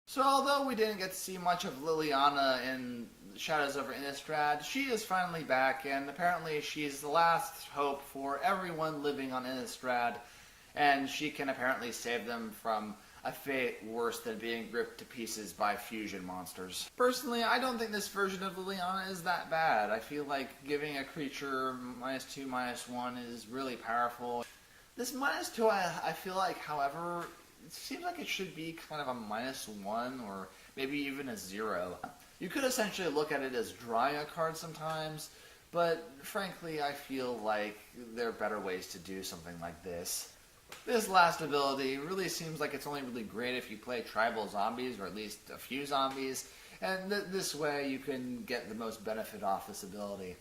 So although we didn't get to see much of Liliana in Shadows over Innistrad, she is finally back, and apparently she's the last hope for everyone living on Innistrad, and she can apparently save them from a fate worse than being ripped to pieces by fusion monsters. Personally, I don't think this version of Liliana is that bad. I feel like giving a creature -2, -1 is really powerful. This -2, I feel like, however, it seems like it should be kind of a -1 or maybe even a 0. You could essentially look at it as drawing a card sometimes, but frankly I feel like there are better ways to do something like this. This last ability really seems like it's only really great if you play tribal zombies, or at least a few zombies, and this way you can get the most benefit off this ability.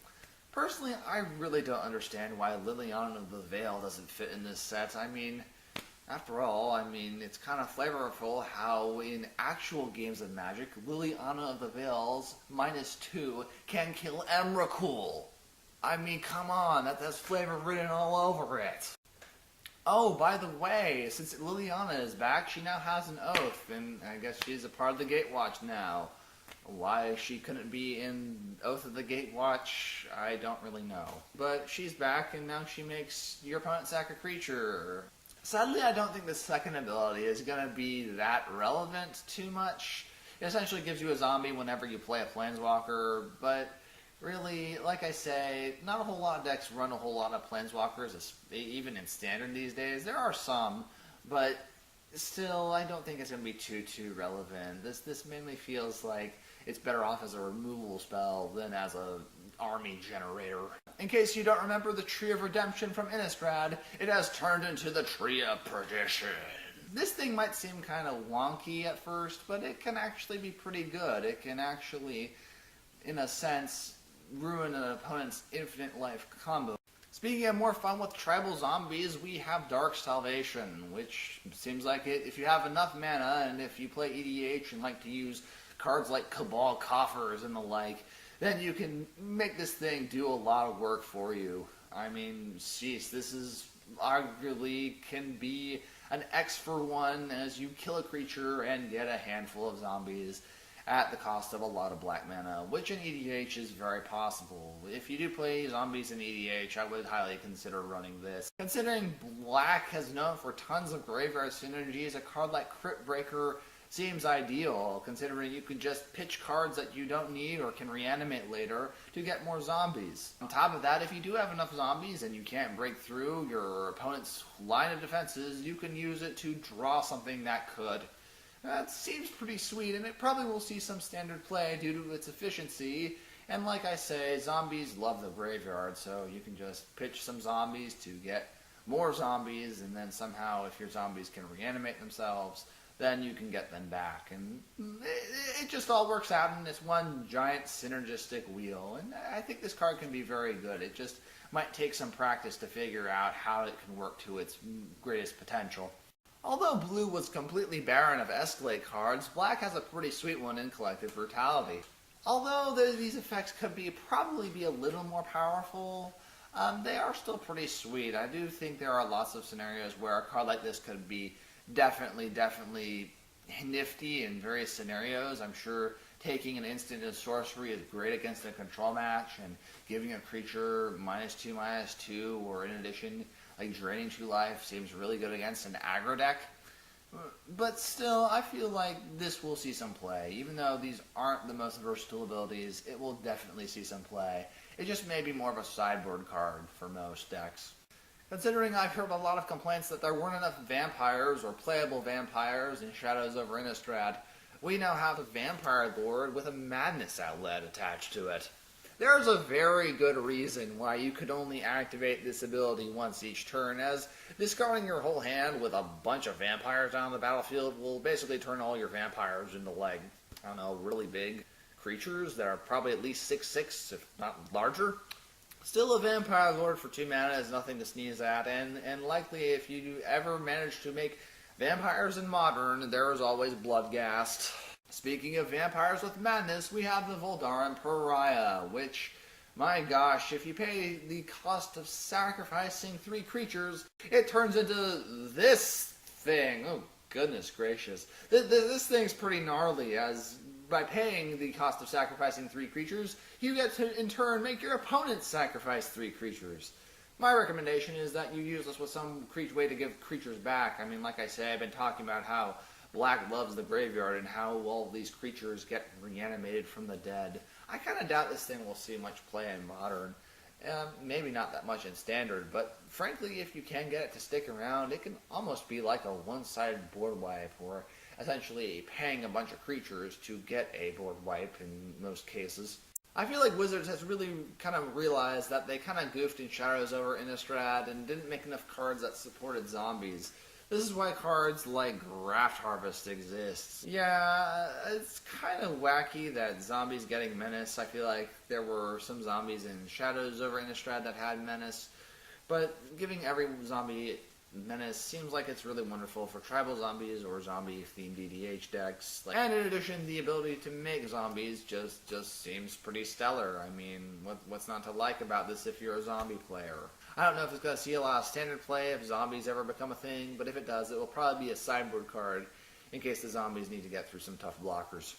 Personally, I really don't understand why Liliana of the Veil doesn't fit in this set. I mean, after all, it's kind of flavorful how in actual games of Magic, Liliana of the Veil's -2 can kill Emrakul. I mean, come on, that's flavor written all over it. Oh, by the way, since Liliana is back, she now has an oath, and I guess she's a part of the Gatewatch now. Why she couldn't be in Oath of the Gatewatch, I don't really know. But she's back, and now she makes your opponent sack a creature. Sadly, I don't think the second ability is going to be that relevant too much. It essentially gives you a zombie whenever you play a Planeswalker, but really, like I say, not a whole lot of decks run a whole lot of Planeswalkers, even in Standard these days. There are some, but still, I don't think it's going to be too relevant. This mainly feels like it's better off as a removal spell than as a army generator. In case you don't remember the Tree of Redemption from Innistrad, it has turned into the Tree of Perdition. This thing might seem kind of wonky at first, but it can actually be pretty good. It can actually, in a sense, ruin an opponent's infinite life combo. Speaking of more fun with tribal zombies, we have Dark Salvation, which seems like if you have enough mana, and if you play EDH and like to use cards like Cabal Coffers and the like, then you can make this thing do a lot of work for you. I mean, jeez, this is arguably can be an X for 1 as you kill a creature and get a handful of zombies at the cost of a lot of black mana, which in EDH is very possible. If you do play zombies in EDH, I would highly consider running this. Considering black has known for tons of graveyard synergies, a card like Crypt Breaker seems ideal, considering you can just pitch cards that you don't need or can reanimate later to get more zombies. On top of that, if you do have enough zombies and you can't break through your opponent's line of defenses, you can use it to draw something that could. That seems pretty sweet, and it probably will see some standard play due to its efficiency. And like I say, zombies love the graveyard, so you can just pitch some zombies to get more zombies, and then somehow if your zombies can reanimate themselves, then you can get them back. And it just all works out in this one giant synergistic wheel. And I think this card can be very good. It just might take some practice to figure out how it can work to its greatest potential. Although blue was completely barren of Escalate cards, black has a pretty sweet one in Collective Brutality. Although these effects could probably be a little more powerful, they are still pretty sweet. I do think there are lots of scenarios where a card like this could be definitely nifty in various scenarios. I'm sure taking an instant as sorcery is great against a control match, and giving a creature -2/-2, or in addition, like draining 2 life, seems really good against an aggro deck. But still, I feel like this will see some play. Even though these aren't the most versatile abilities, it will definitely see some play. It just may be more of a sideboard card for most decks. Considering I've heard a lot of complaints that there weren't enough vampires or playable vampires in Shadows over Innistrad, we now have a vampire lord with a madness outlet attached to it. There's a very good reason why you could only activate this ability once each turn, as discarding your whole hand with a bunch of vampires down the battlefield will basically turn all your vampires into, like, I don't know, really big creatures that are probably at least 6/6, if not larger. Still, a vampire lord for 2 mana is nothing to sneeze at, and likely if you ever manage to make vampires in Modern, there is always Bloodghast. Speaking of vampires with madness, we have the Voldaren Pariah, which, my gosh, if you pay the cost of sacrificing 3 creatures, it turns into this thing. Oh, goodness gracious. This thing's pretty gnarly, as by paying the cost of sacrificing 3 creatures, you get to, in turn, make your opponent sacrifice 3 creatures. My recommendation is that you use this with some way to give creatures back. I mean, like I say, I've been talking about how Black loves the graveyard and how all these creatures get reanimated from the dead. I kind of doubt this thing will see much play in Modern. Maybe not that much in Standard, but frankly, if you can get it to stick around, it can almost be like a one-sided board wipe, or essentially paying a bunch of creatures to get a board wipe in most cases. I feel like Wizards has really kind of realized that they kind of goofed in Shadows over Innistrad and didn't make enough cards that supported zombies. This is why cards like Graft Harvest exists. Yeah, it's kind of wacky that zombies getting Menace. I feel like there were some zombies in Shadows over Innistrad that had Menace, but giving every zombie Menace seems like it's really wonderful for tribal zombies or zombie-themed DDH decks. And in addition, the ability to make zombies just seems pretty stellar. I mean, what's not to like about this if you're a zombie player? I don't know if it's going to see a lot of Standard play if zombies ever become a thing, but if it does, it will probably be a sideboard card in case the zombies need to get through some tough blockers.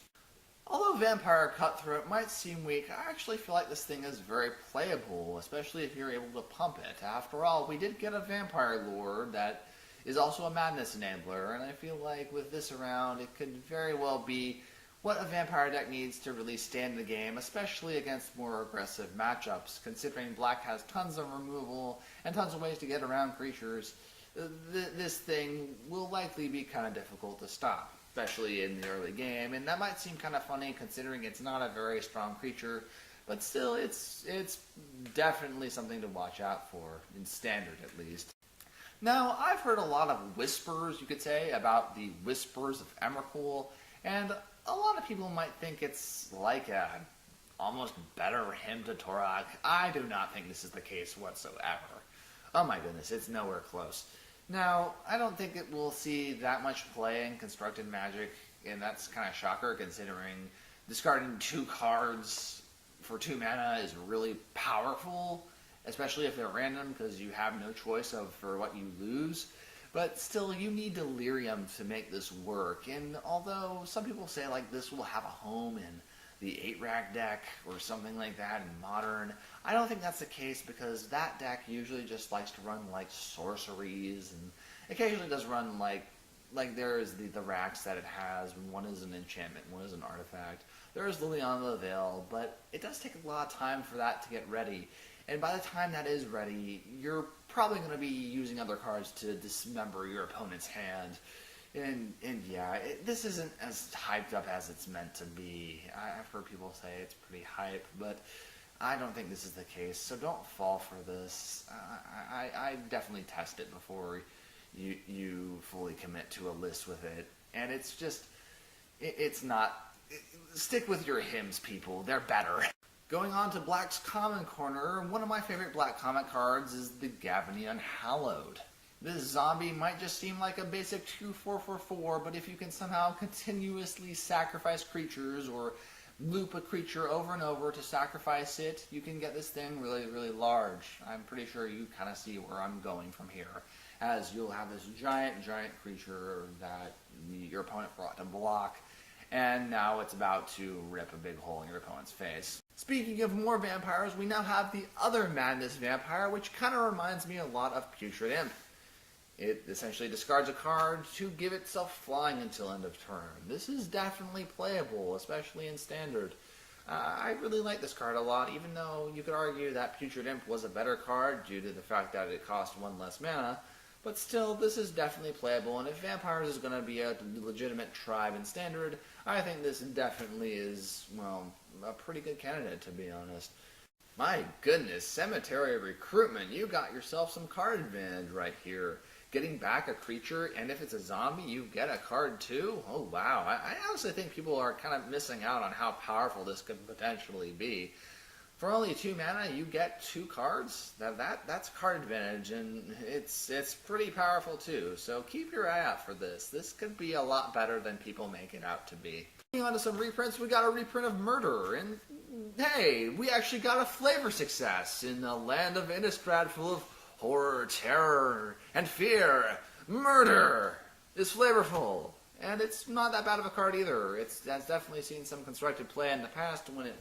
Although Vampire Cutthroat might seem weak, I actually feel like this thing is very playable, especially if you're able to pump it. After all, we did get a Vampire Lord that is also a Madness Enabler, and I feel like with this around, it could very well be what a Vampire deck needs to really stand the game, especially against more aggressive matchups. Considering Black has tons of removal and tons of ways to get around creatures, this thing will likely be kind of difficult to stop, especially in the early game, and that might seem kind of funny considering it's not a very strong creature, but still, it's definitely something to watch out for, in Standard at least. Now, I've heard a lot of whispers, you could say, about the Whispers of Emrakul, and a lot of people might think it's like a almost better Hymn to Torag. I do not think this is the case whatsoever. Oh my goodness, it's nowhere close. Now, I don't think it will see that much play in Constructed Magic, and that's kind of shocker considering discarding 2 cards for 2 mana is really powerful, especially if they're random because you have no choice for what you lose. But still, you need Delirium to make this work, and although some people say like this will have a home in the 8-rack deck or something like that in Modern, I don't think that's the case because that deck usually just likes to run like sorceries and occasionally does run like there's the racks that it has. One is an enchantment, one is an artifact. There is Liliana the Veil, but it does take a lot of time for that to get ready. And by the time that is ready, you're probably going to be using other cards to dismember your opponent's hand. And yeah, this isn't as hyped up as it's meant to be. I've heard people say it's pretty hype, but I don't think this is the case. So don't fall for this. I definitely test it before you fully commit to a list with it. And it's just, it's not, stick with your hymns, people. They're better. Going on to Black's Common Corner, one of my favorite Black Comet cards is the Gavany Unhallowed. This zombie might just seem like a basic 2/4/4/4, but if you can somehow continuously sacrifice creatures or loop a creature over and over to sacrifice it, you can get this thing really, really large. I'm pretty sure you kind of see where I'm going from here, as you'll have this giant creature that your opponent brought to block, and now it's about to rip a big hole in your opponent's face. Speaking of more vampires, we now have the other Madness Vampire, which kind of reminds me a lot of Putrid Imp. It essentially discards a card to give itself flying until end of turn. This is definitely playable, especially in Standard. I really like this card a lot, even though you could argue that Putrid Imp was a better card due to the fact that it cost 1 less mana. But still, this is definitely playable, and if Vampires is going to be a legitimate tribe in Standard, I think this definitely is, well, a pretty good candidate, to be honest. My goodness, Cemetery Recruitment, you got yourself some card advantage right here. Getting back a creature, and if it's a zombie, you get a card too? Oh wow, I honestly think people are kind of missing out on how powerful this could potentially be. For only 2 mana, you get 2 cards? That's card advantage, and it's pretty powerful too, so keep your eye out for this. This could be a lot better than people make it out to be. Moving on to some reprints, we got a reprint of Murder, and hey, we actually got a flavor success in a land of Innistrad full of horror, terror, and fear. Murder! is flavorful. And it's not that bad of a card either. It's definitely seen some constructed play in the past when it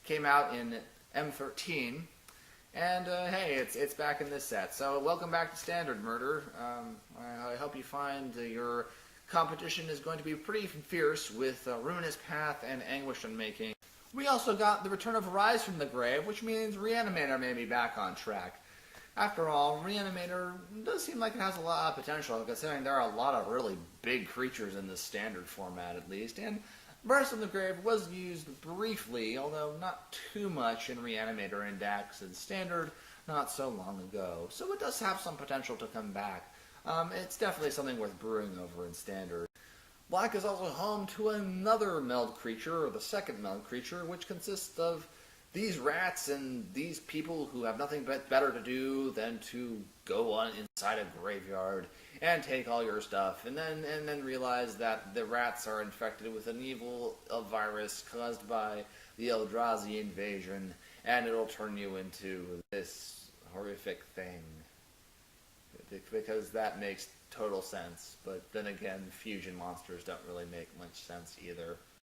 came out in M13. And hey, it's back in this set. So welcome back to Standard Murder. I hope you find your competition is going to be pretty fierce with Ruinous Path and Anguish Unmaking. We also got the return of Rise from the Grave, which means Reanimator may be back on track. After all, Reanimator does seem like it has a lot of potential, considering there are a lot of really big creatures in the standard format, at least. And Rise from the Grave was used briefly, although not too much in Reanimator and Dax and Standard not so long ago. So it does have some potential to come back. It's definitely something worth brewing over in Standard. Black is also home to another meld creature, or the second meld creature, which consists of these rats and these people who have nothing but better to do than to go on inside a graveyard and take all your stuff, and then realize that the rats are infected with an evil virus caused by the Eldrazi invasion, and it'll turn you into this horrific thing. Because that makes total sense, but then again, fusion monsters don't really make much sense either.